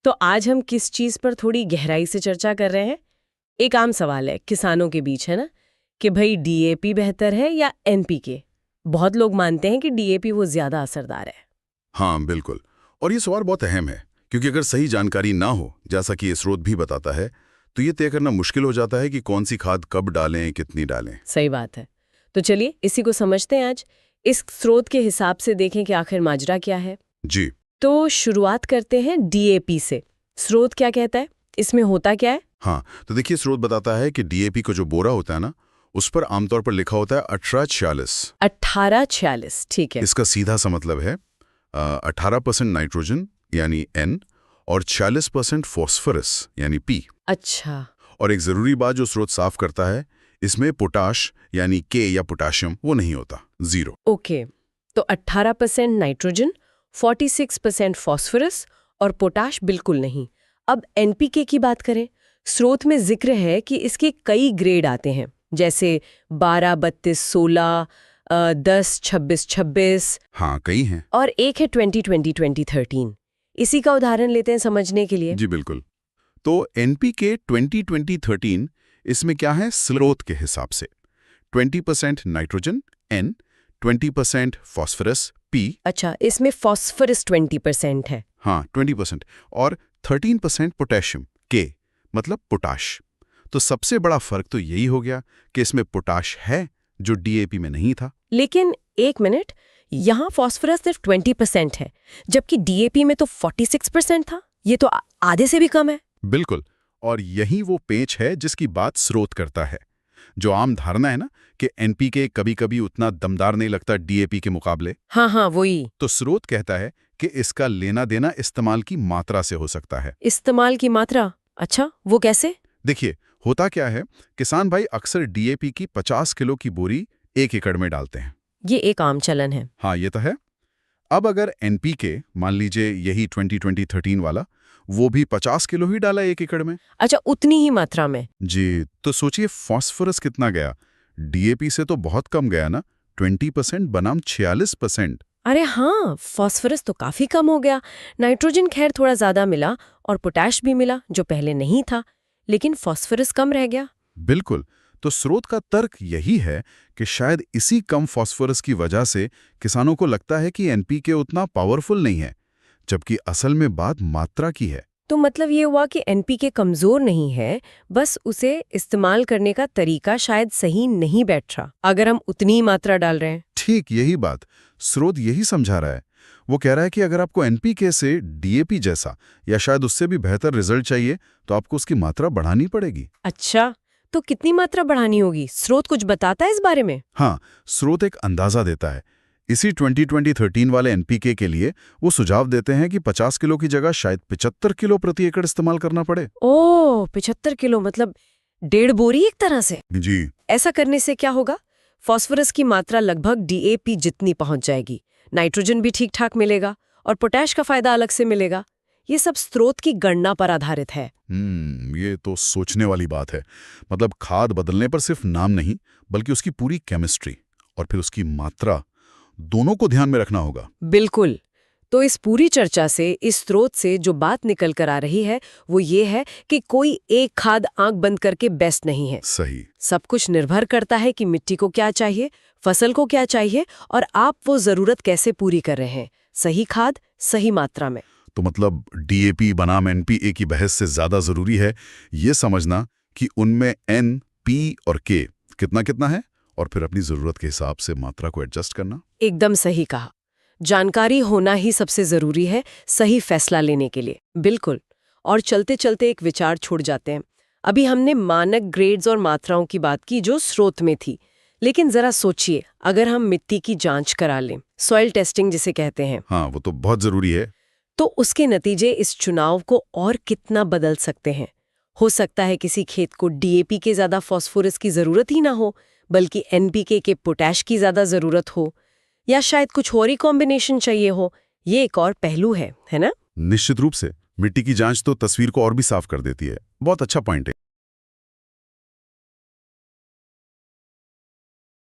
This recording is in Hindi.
तो आज हम किस चीज पर थोड़ी गहराई से चर्चा कर रहे हैं? एक आम सवाल है किसानों के बीच, है ना, कि भाई डीएपी बेहतर है या एनपीके। बहुत लोग मानते हैं कि डीएपी वो ज्यादा असरदार है। हाँ बिल्कुल। और ये सवाल बहुत अहम है क्योंकि अगर सही जानकारी ना हो, जैसा कि ये स्रोत भी बताता है, तो ये तय करना मुश्किल हो जाता है कि कौन सी खाद कब डालें, कितनी डालें। सही बात है। तो चलिए इसी को समझते हैं आज। इस स्रोत के हिसाब से देखें कि आखिर माजरा क्या है। जी। तो शुरुआत करते हैं डीएपी से। स्रोत क्या कहता है, इसमें होता क्या है? हाँ, तो देखिए स्रोत बताता है कि डीएपी का जो बोरा होता है ना, उस पर आमतौर पर लिखा होता है 1846। 1846, ठीक है। इसका सीधा सा मतलब है 18% नाइट्रोजन यानी N और 40% फॉस्फोरस यानी P। अच्छा। और एक जरूरी बात जो स्रोत साफ करता है, इसमें पोटाश यानी K या पोटाशियम वो नहीं होता, 0। ओके, तो 18% नाइट्रोजन, 46% फॉस्फोरस और पोटाश बिल्कुल नहीं। अब एनपीके की बात करें, स्रोत में जिक्र है कि इसके कई ग्रेड आते हैं, जैसे 12, 32, 16, 10, 26, 26। हाँ, कई हैं। और एक है 2020, 2013। इसी का उदाहरण लेते हैं समझने के लिए। जी बिल्कुल। तो एनपीके 2020-13 इसमें क्या है? स्रोत के हिसाब से 20% नाइट्रोजन N, 20% फॉस्फोरस P। अच्छा, इसमें फॉस्फोरस 20% है। हाँ 20% और 13% पोटेशियम K, मतलब पोटाश। तो सबसे बड़ा फर्क तो यही हो गया कि इसमें पोटाश है जो डीएपी में नहीं था। लेकिन एक मिनट, यहाँ फॉस्फोरस सिर्फ 20% है, जबकि डीएपी में तो 46% था। ये तो आधे से भी कम है। बिल्कुल। और यही वो पेच है जिसकी बात स्रोत करता है। जो आम धारणा है ना कि एनपीके कभी-कभी उतना दमदार नहीं लगता डीएपी के मुकाबले। हाँ हाँ, वही। तो स्रोत कहता है कि इसका लेना देना इस्तेमाल की मात्रा से हो सकता है। इस्तेमाल की मात्रा? अच्छा, वो कैसे? देखिए, होता क्या है, किसान भाई अक्सर डीएपी की 50 किलो की बोरी 1 एकड़ में डालते हैं। ये एक आम चलन है। हाँ, ये तो है। अब अगर एनपीके, मान लीजिए यही 2020-13 वाला, वो भी 50 किलो ही डाला 1 एकड़ में। अच्छा, उतनी ही मात्रा में? जी, तो सोचिए फॉस्फोरस कितना गया? डीएपी से तो बहुत कम गया ना, 20% बनाम 46%। अरे हाँ, फॉस्फोरस तो काफी कम हो गया। नाइट्रोजन खैर थोड़ा ज्यादा मिला और पोटैश भी मिला जो पहले नहीं था, लेकिन फॉस्फोरस कम रह गया। बिल्कुल। तो स्रोत का तर्क यही है कि शायद इसी कम फॉस्फोरस की वजह से किसानों को लगता है कि एनपीके उतना पावरफुल नहीं है, जबकि असल में बात मात्रा की है। तो मतलब ये हुआ कि एनपीके कमजोर नहीं है, बस उसे इस्तेमाल करने का तरीका शायद सही नहीं बैठ रहा, अगर हम उतनी ही मात्रा डाल रहे हैं। ठीक यही बात स्रोत यही समझा रहा है। वो कह रहा है कि अगर आपको एनपीके से डीएपी जैसा या शायद उससे भी बेहतर रिजल्ट चाहिए, तो आपको उसकी मात्रा बढ़ानी पड़ेगी। अच्छा, तो कितनी मात्रा बढ़ानी होगी? स्रोत कुछ बताता है इस बारे में? हाँ, स्रोत एक अंदाजा देता है। इसी 2020-13 वाले एनपीके के लिए वो सुझाव देते हैं कि 50 किलो की जगह शायद 75 किलो प्रति एकड़ इस्तेमाल करना पड़े। ओह, 75 किलो, मतलब 1.5 बोरी एक तरह से। जी। ऐसा करने से क्या होगा? फॉस्फोरस की मात्रा लगभग डीएपी जितनी पहुंच जाएगी, नाइट्रोजन भी ठीक ठाक मिलेगा और पोटैश का फायदा अलग से मिलेगा। ये सब स्रोत की गणना पर आधारित है। ये तो सोचने वाली बात है। मतलब खाद बदलने पर सिर्फ नाम नहीं, बल्कि उसकी पूरी केमिस्ट्री और फिर उसकी मात्रा, दोनों को ध्यान में रखना होगा। बिल्कुल। तो इस पूरी चर्चा से, इस स्रोत से जो बात निकल कर आ रही है वो ये है कि कोई एक खाद आंख बंद करके बेस्ट नहीं है। सही। सब कुछ निर्भर करता है कि मिट्टी को क्या चाहिए, फसल को क्या चाहिए और आप वो जरूरत कैसे पूरी कर रहे हैं, सही खाद सही मात्रा में। तो मतलब डीएपी बनाम एनपीए की बहस से ज्यादा जरूरी है ये समझना कि उनमें एन, पी और के कितना कितना है, और फिर अपनी जरूरत के हिसाब से मात्रा को एडजस्ट करना। एकदम सही कहा। जानकारी होना ही सबसे जरूरी है सही फैसला लेने के लिए। बिल्कुल। और चलते चलते एक विचार छोड़ जाते हैं। अभी हमने मानक ग्रेड्स और मात्राओं की बात की जो स्रोत में थी, लेकिन जरा सोचिए, अगर हम मिट्टी की जांच करा लें, सॉइल टेस्टिंग जिसे कहते हैं, हाँ, वो तो बहुत जरूरी है। तो उसके नतीजे इस चुनाव को और कितना बदल सकते हैं। हो सकता है किसी खेत को डीएपी के ज्यादा फॉस्फोरस की जरूरत ही ना हो, बल्कि एनपीके के पोटैश की ज्यादा जरूरत हो, या शायद कुछ और ही कॉम्बिनेशन चाहिए हो। ये एक और पहलू है ना? निश्चित रूप से मिट्टी की जांच तो तस्वीर को और भी साफ कर देती है। बहुत अच्छा पॉइंट है।